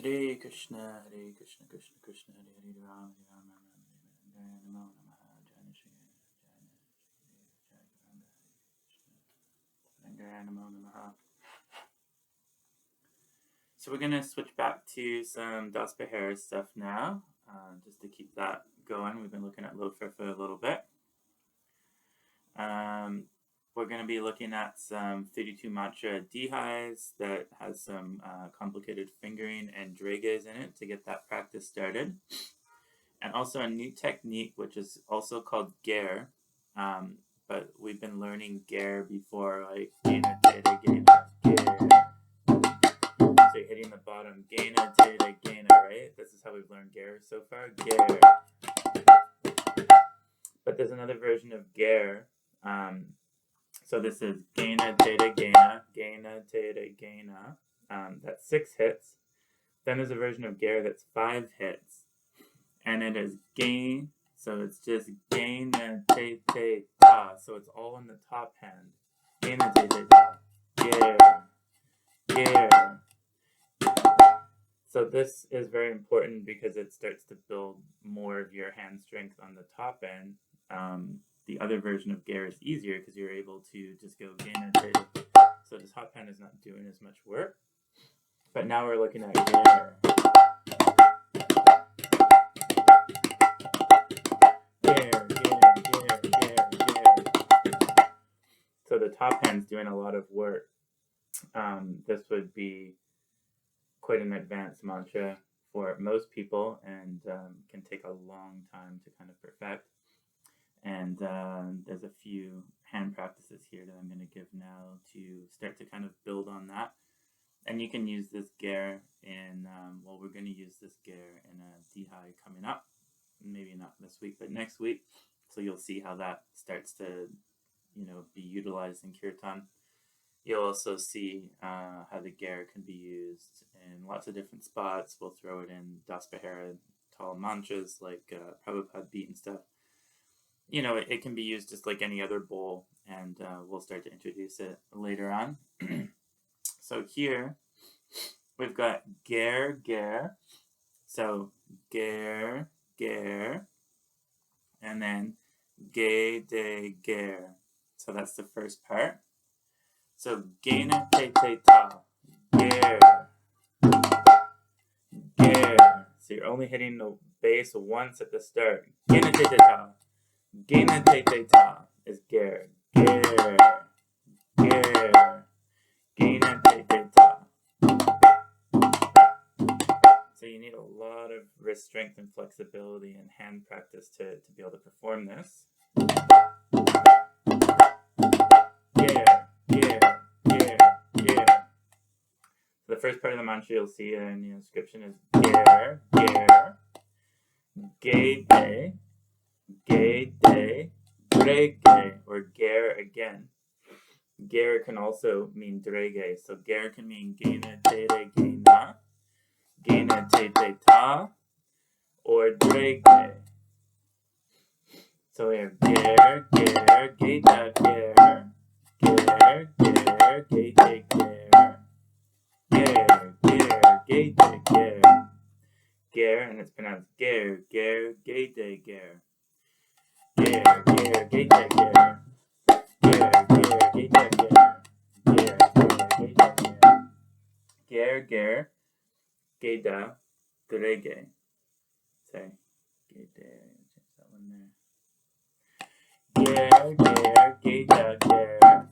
Hare Krishna, Krishna, Krishna, Hare Hare, Ram, Ram, Namo Namaha, Namo Namaha. So we're going to switch back to some Das Pahira stuff now, just to keep that going. We've been looking at Lofer for a little bit. We're going to be looking at some 32 Matra Dheis that has some complicated fingering and dreghedhes in it to get that practice started. And also a new technique, which is also called Ghergher, but we've been learning Ghergher before, like genetereta, Ghergher. So you're hitting the bottom, genetregena, right? This is how we've learned Ghergher so far, Ghergher. But there's another version of Ghergher. So this is genetregena, that's 6 hits. Then there's a version of Ghergher that's 5 hits. And it is gain, so it's just geneteta. So it's all in the top hand. Geneteta, Ghergher. So this is very important because it starts to build more of your hand strength on the top end. The other version of Ghergher is easier because you're able to just go geneteta. So the top hand is not doing as much work. But now we're looking at Ghergher. So the top hand's doing a lot of work. This would be quite an advanced mantra for most people and can take a long time to kind of perfect. And there's a few hand practices here that I'm going to give now to start to kind of build on that. And you can use this Ghergher in, we're going to use this Ghergher in a Tehai coming up. Maybe not this week, but next week. So you'll see how that starts to, be utilized in Kirtan. You'll also see how the Ghergher can be used in lots of different spots. We'll throw it in Das Pahira Taal mantras like Prabhupada beat and stuff. It can be used just like any other bowl, and we'll start to introduce it later on. So here we've got Ghergher. So Ghergher, and then gedheigher. So that's the first part. So genetereta, Ghergher. So you're only hitting the base once at the start. Genetereta is Ghergher. Genetereta. So you need a lot of wrist strength and flexibility and hand practice to be able to perform this. The first part of the mantra you'll see in the inscription is Ghergher, gedhei, gedheidrege, or Ghergher again. Ghergher can also mean drege. So Ghergher can mean genetereta, genetereta, or dreghedhei. So we have Ghergher, gedheigher, gedheigher, gedheigher, Ghergher, and it's pronounced Gherghergher, Gherghergher, Ghergher, gedheidrege. Sorry, change that one there. Ghergher.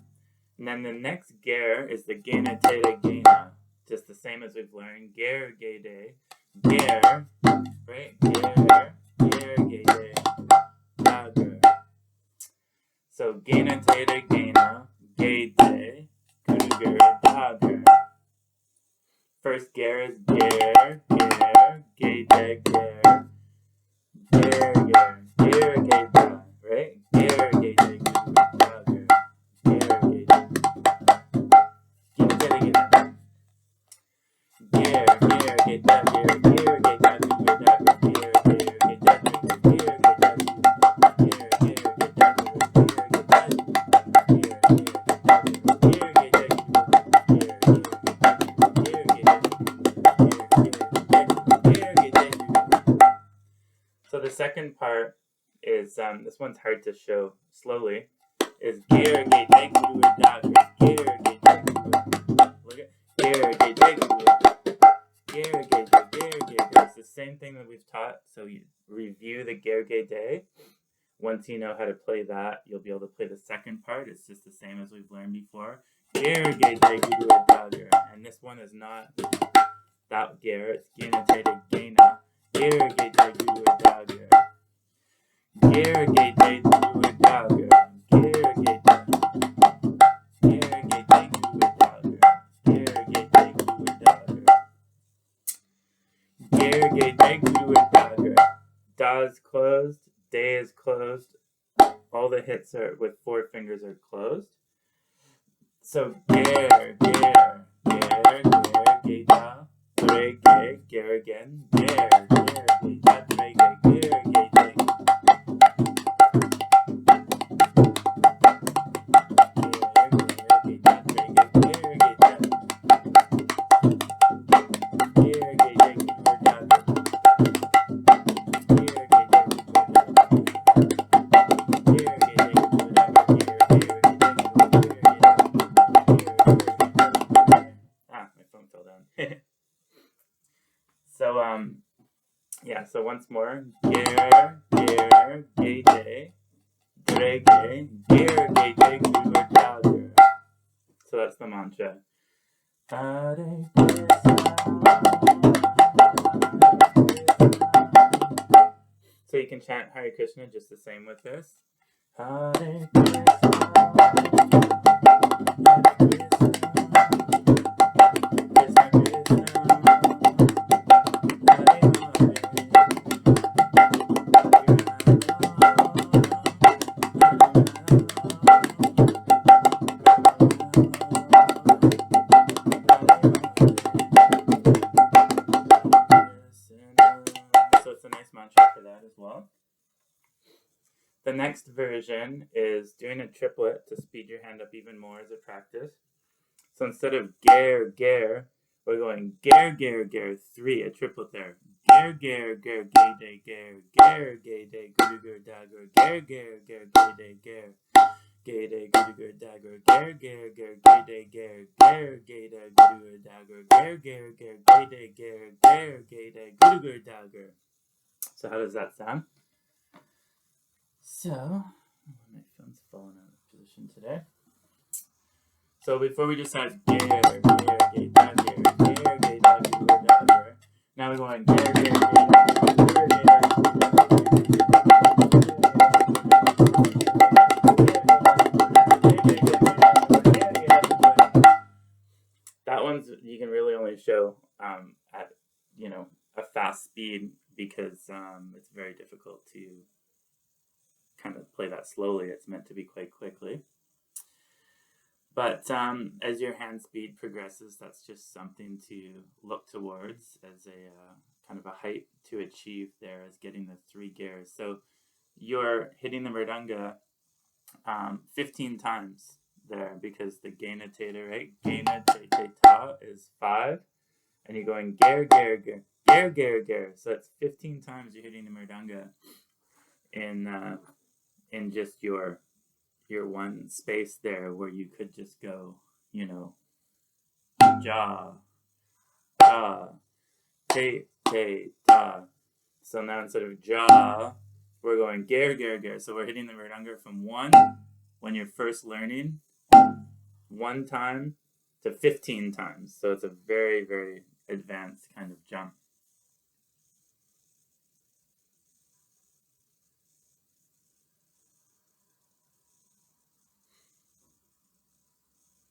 And then the next Ghergher is the genetregena, just the same as we've learned. Ghergedhei, Ghergher, right? Ghergher, dhakdhin-dha. So genetregena, gedhei, gurugurdagur. First Ghergher is Ghergher, gedheigher, Ghergher, right? Ghergedhei, gurugurdagur, second part is, this one's hard to show slowly, is Gherghergher, gurugurdagur, Gherghergher. Look at Gherghergher, Gherghergher. It's the same thing that we've taught, so you review the Ghergedhei. Once you know how to play that, you'll be able to play the second part. It's just the same as we've learned before. Ghergedhei, and this one is not that ger, it's genetregena. Ghergedhei, Ghergedhei, Ghergedhei, Da is closed, day is closed. All the hits are with 4 fingers are closed. So ger, gedha, drege, ger again, gedheidrege, ghergedhei. So once more, Gherghergher, gedheidrege, gurugurdagur. So that's the mantra. Hare So you can chant Hare Krishna just the same with this. Hare The next version is doing a triplet to speed your hand up even more as a practice. So instead of Ghergher, we're going Gherghergher, 3, a triplet there. Gherghergher, gedheigher, ghergedhei, gurugurdagur, Gherghergher, gedheigher, gedhei, gurugurdagur, Gherghergher, gedheigher, ghergedhei, gurugurdagur, Gherghergher, gedheigher, ghergedhei, gurugurdagur. So how does that sound? So, my phone's falling out of position today. So before we just had now we're going That one's you can really only show at a fast speed because it's very difficult to kind of play that slowly. It's meant to be quite quickly. But as your hand speed progresses, that's just something to look towards as a kind of a height to achieve there as getting the 3 gears. So you're hitting the mridanga 15 times there because the geneteta, right? Geneteta is 5, and you're going Gherghergher, Gherghergher. So it's 15 times you're hitting the mridanga in just your one space there where you could just go, Jha, ta, ta. So now instead of Jha, we're going Gherghergher. So we're hitting the mridanga from 1 when you're first learning, 1 time to 15 times. So it's a very, very advanced kind of jump.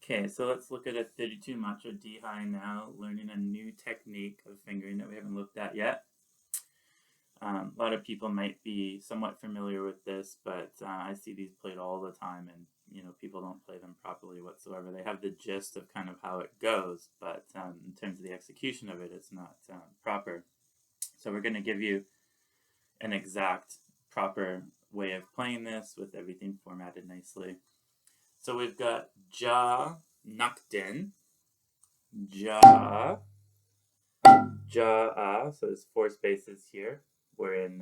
Okay, so let's look at a 32 Matra Tehai now, learning a new technique of fingering that we haven't looked at yet. A lot of people might be somewhat familiar with this, but I see these played all the time, and people don't play them properly whatsoever. They have the gist of kind of how it goes, but in terms of the execution of it, it's not proper. So we're going to give you an exact, proper way of playing this with everything formatted nicely. So we've got Jha-nakdhin, Jha, Jha, so there's 4 spaces here. We're in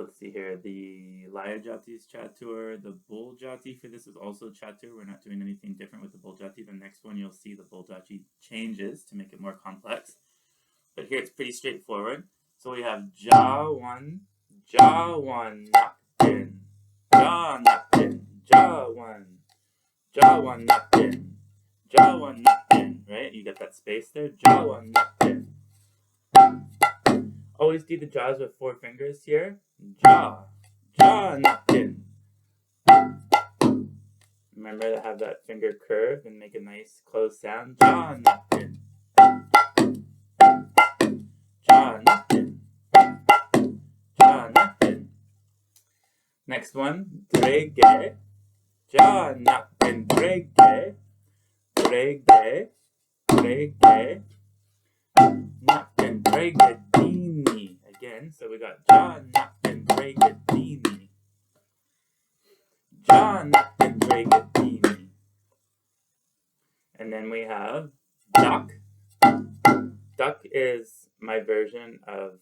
let's see here, the laya jati is Catur, the bull jati for this is also Catur. We're not doing anything different with the bull jati. The next one you'll see the bull jati changes to make it more complex. But here it's pretty straightforward. So we have jha-1, jha-1-nakdhin, jha-nakdhin, jha-1, jha-1-nakdhin, jha-1-nakdhin, right? You get that space there, jha-1-nakdhin. Always do the jaws with 4 fingers here. Jha, jha-nakdhin. Remember to have that finger curved and make a nice closed sound. Jha-nakdhin. Jha-nakdhin. Jha-nakdhin. Next one, dreghedhei. Jha-nakdhin, dreghedhei. Dreghedhei. Dreghedhei. Nakdhin, dhakdhin-dha. Again, so we got jha-nakdhin, dreghedhini. Jha-nakdhin, dreghedhini. And then we have duck. Duck is my version of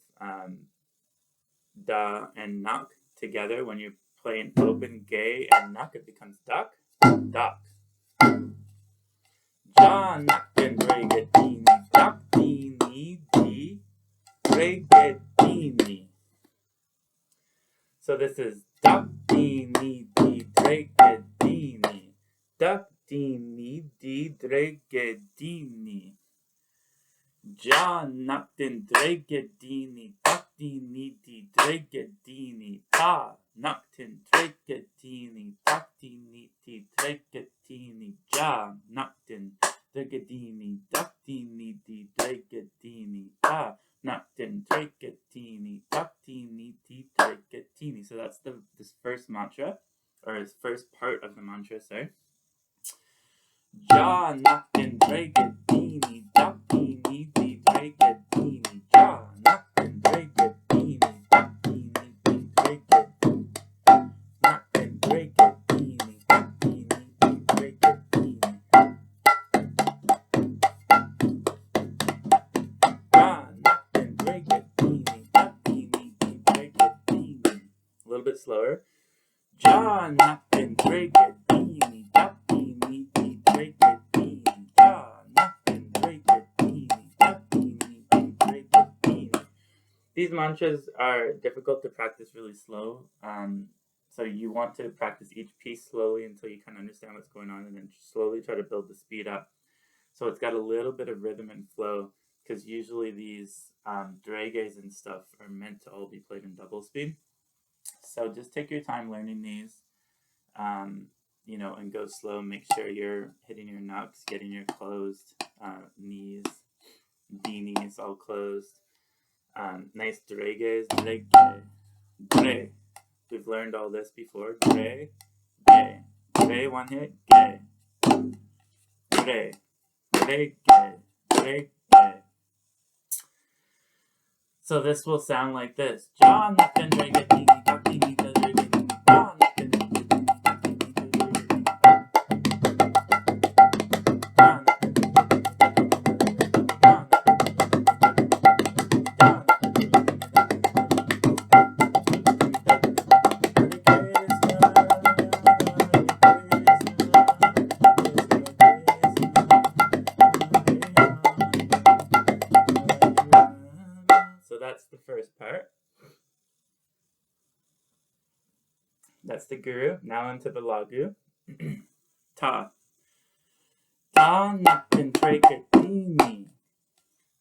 da and nak together. When you play an open gay and nak, it becomes duck. Duck. Jha-nakdhin, dreghedhini. Dhakdhinidhi. Dreghedhini. So this is dhakdhinidhi, dreghedhini. Dhakdhinidhi, dreghedhini. Jha-nakdhin, dreghedhini. Dhakdhinidhi, dreghedhini. Ta-nakthin, trekhethini. Takthinithi, trekhethini. Jha-nakdhin, dreghedhini. Dhakdhinidhi, dreghedhini. Ta-nakthin, trekhethini. Takthinithi, trekhethini. So that's this first mantra, or his first part of the mantra, sorry. Jha-nakdhin, dreghedhini. Dhakdhinidhi, dreghedhini. Jha-nakdhin, dreghedhini. Dhakdhinidhi, dreghedhini. Nakdhin, dreghedhini. Dhakdhinidhi, dreghedhini. Jha-nakdhin, dreghedhini. Dhakdhinidhi, dreghedhini. A little bit slower. Jha-nakdhin, dreghedhini. Dhakdhinidhi, dreghedhini. Jha-nakdhin, dreghedhini. Dhakdhinidhi, dreghedhini. These mantras are difficult to practice really slow. So you want to practice each piece slowly until you kind of understand what's going on, and then slowly try to build the speed up. So it's got a little bit of rhythm and flow, because usually these dreghedheis and stuff are meant to all be played in double speed. So just take your time learning these, and go slow. Make sure you're hitting your nuks, getting your closed knees, knees all closed. Nice dreghedheis, dreghedhei, dre. We've learned all this before. Dre, gay, dre, one hit, gay, dre, dre, gay, dre, gay. So this will sound like this. Jha-nakdhin, dreghedhini, dhakdhinidhi, dreghedhini. Jha-nakdhin, dreghedhini, dhakdhinidhi, dreghedhini. So that's the first part. That's the guru. Now into the lagu. Ta. Ta-nakthin, trekhethini.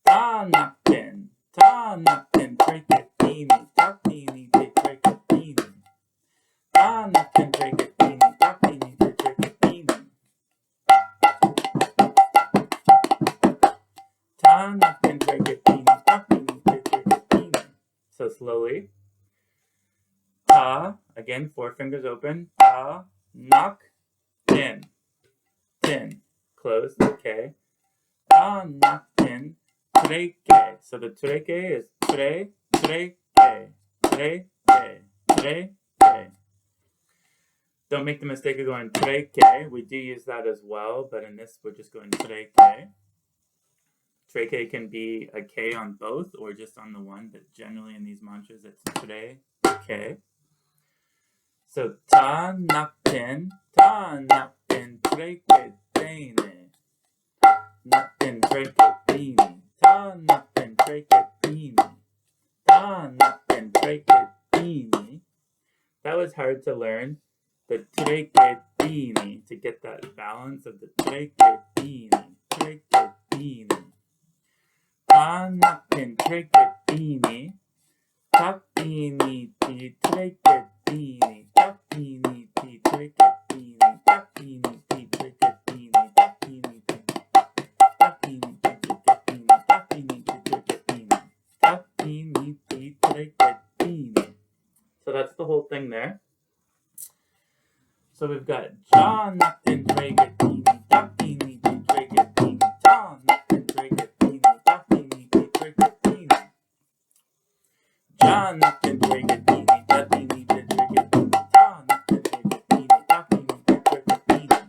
Ta-nakthin. Ta-nakthin, trekhethini. Takthinithi, trekhethini. Ta-nakthin, trekhethini. Takthinithi, trekhethini. Ta-nakthin, trekhethini. Takthinithi, trekhethini. So slowly. Ta, again, 4 fingers open. Ta, nak, thin, thin, closed, okay. Ta, nak, thin, treke. So the treke is tre, treke, treke, treke. Don't make the mistake of going treke. We do use that as well, but in this we're just going treke. Treke can be a K on both or just on the one, but generally in these mantras it's tre, Okay. So ta-nakthin, trekhethini, nakthin, trekhethini, ta-nakthin, trekhethini, ta-nakthin, trekhethini. That was hard to learn. The trekhethini, to get that balance of the trekhethini. Ta-nakthin, trekhethini, takthinithi, trekhethini, takthinithi, trekhethini, takthinithi, trekhethini, takthinithi, takthinithi, trekhethini. So that's the whole thing there. So we've got Jha-nakdhin, dreghedhini, dhakdhinidhi, dreghedhini, Jha-nakdhin, dreghedhini, dhakdhinidhi, dreghedhini, Jha-nakdhin, dreghedhini, dhakdhinidhi, dreghedhini, Jha-nakdhin, dreghedhini, dhakdhinidhi,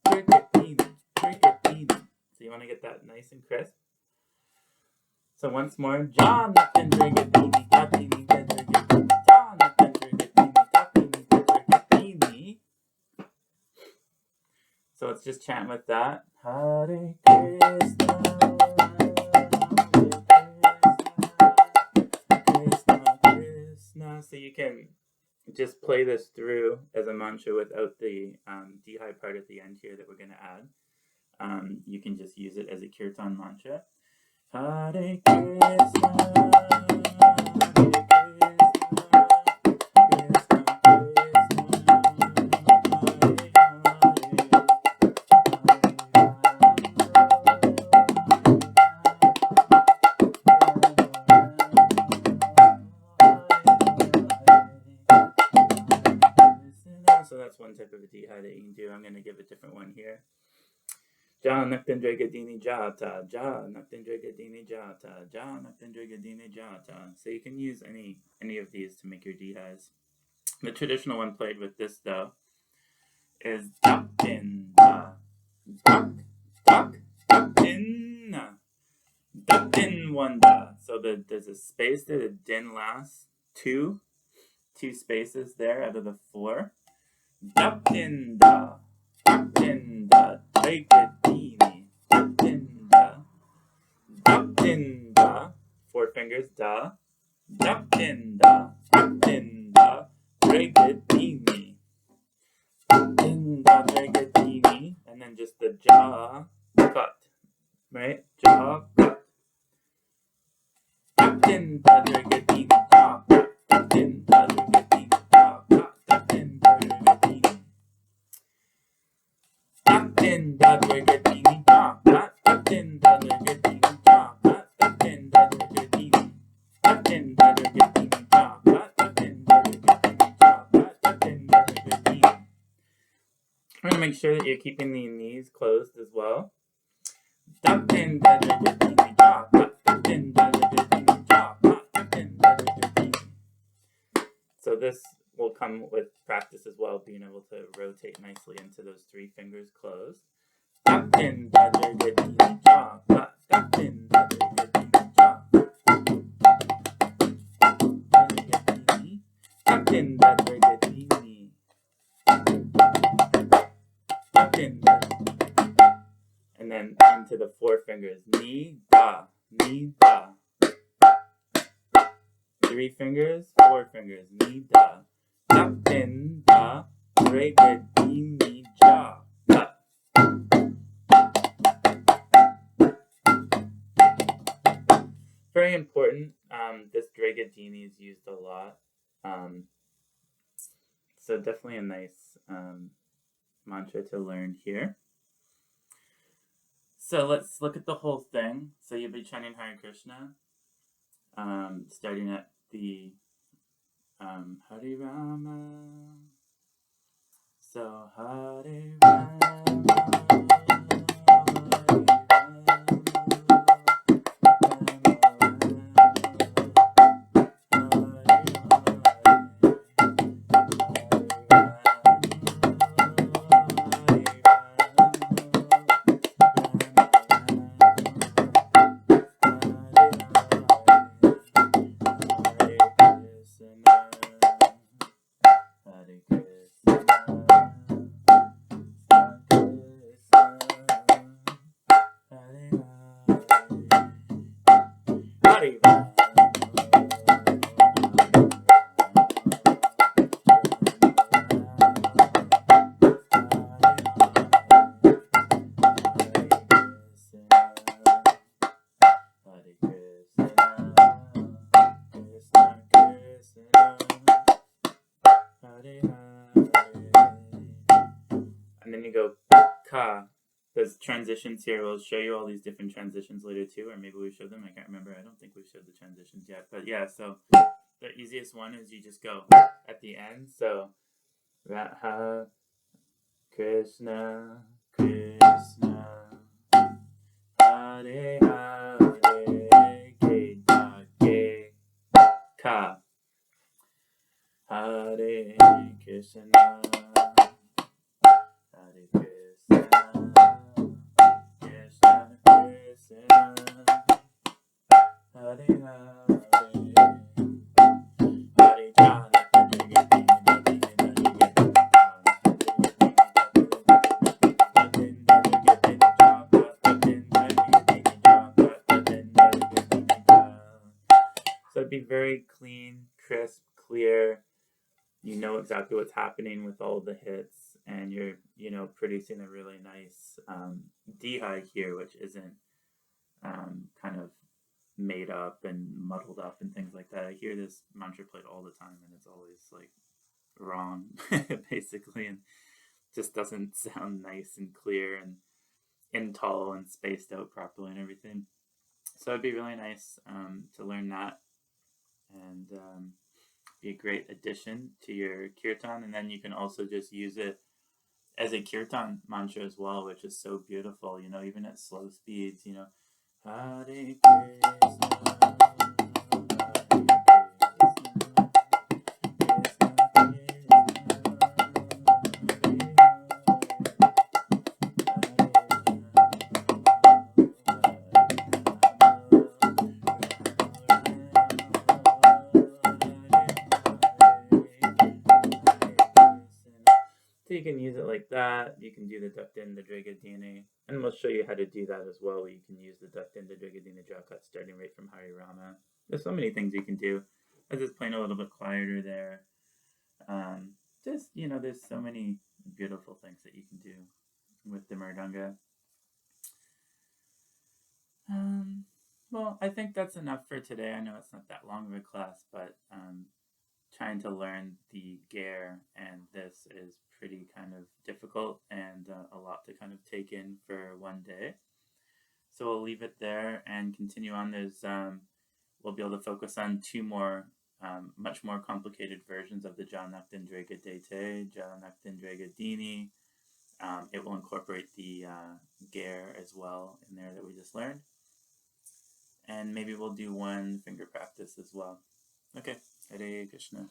dreghedhini, dreghedhini. So you want to get that nice and crisp. So once more, Jha-nakdhin, dreghedhini, dhakdhinidhi, dreghedhini, Jha-nakdhin, dreghedhini, dhakdhinidhi, dreghedhini. So let's just chant with that. Hare Krsna, Krsna, Krsna. So you can just play this through as a mantra without the dhai part at the end here that we're going to add. You can just use it as a kirtan mantra. Hare Krsna, so that's one type of a dhai that you can do. I'm going to give a different one here. Jha-nakdhin, dreghedhini, jha-ta, Jha-nakdhin, dreghedhini, jha-ta, Jha-nakdhin, dreghedhini, jha-ta. So you can use any of these to make your dhais. The traditional one played with this though is dhakdhin-dha, dhakdhin-dha, dhakdhin-1-dha. So there's a space there. The din lasts two spaces there out of the 4. Dhakdhin-dha, dhakdhin-dha, dreghedhini, dhakdhin-dha, dhakdhin-dha, 4 fingers, da, dhakdhin-dha, dhakdhin-dha, dreghedhini, dhakdhin-dha, dreghedhini, and then just the jha-kot, right? Jha-kot, dhakdhin-dha, dreghedhini, jha-kot, dhakdhin-dha, dreghedhini, jha-kot, dhakdhin-dha, dreghedhini, dhakdhin-dha, dreghedhini, jha-kot, dhakdhin-dha, dreghedhini, jha-kot, dhakdhin-dha, dreghedhini, dhakdhin-dha, dreghedhini, jha-kot, dhakdhin-dha, dreghedhini, jha-kot, dhakdhin-dha, dreghedhini. I'm going to make sure that you're keeping the knees closed as well. Dhakdhin-dha, dreghedhini, jha-kot, dhakdhin-dha, dreghedhini, jha-kot, dhakdhin-dha, dreghedhini. So this will come with practice as well, being able to rotate nicely into those 3 fingers closed. Dhakdhin-dha, dreghedhini, jha-kot, dhakdhin-dha, dreghedhini, jha-kot, dhakdhin-dha, dhakdhin-dha, dreghedhini, dhakdhin-dha. And then into the 4 fingers. Ni, da, ni, da. 3 fingers, 4 fingers. Ni, da. Dhakdhin-dha, dreghedhini, jha-kot. Very important. This dreghedhini is used a lot. So definitely a nice mantra to learn here. So let's look at the whole thing. So you'll be chanting Hare Krishna, starting at the Hare Rama. So Hare Rama, transitions here. We'll show you all these different transitions later too, or maybe we showed them. I can't remember. I don't think we showed the transitions yet. But yeah, so the easiest one is you just go at the end. So Radha Krishna Krishna Hare Hare gedheigher ka Hare Krishna Hare Krishna Krishna Krishna Hare Hare Hare So it'd be very clean, crisp, clear. You know exactly what's happening with all the hits, and you're, producing a really nice Tehai here, which isn't kind of made up and muddled up and things like that. I hear this mantra played all the time, and it's always like wrong, basically, and just doesn't sound nice and clear and in tall and spaced out properly and everything. So it'd be really nice to learn that, and be a great addition to your kirtan. And then you can also just use it as a kirtan mantra as well, which is so beautiful, even at slow speeds, Hare Krishna, So you can use it like that. You can do the dhakdhin-dha, and we'll show you how to do that as well. You can use the dhakdhin-dha, jha-kot, starting right from Hare Rama. There's so many things you can do. I was just playing a little bit quieter there. There's so many beautiful things that you can do with the mridanga. Well, I think that's enough for today. I know it's not that long of a class, but trying to learn the Gher and this is pretty kind of difficult and a lot to kind of take in for one day. So we'll leave it there and continue on. We'll be able to focus on two more much more complicated versions of the Jha-nakdhin dreghedhei, Jha-nakdhin dreghedhini. It will incorporate the Gher as well in there that we just learned. And maybe we'll do one finger practice as well. Okay, Hare Krishna.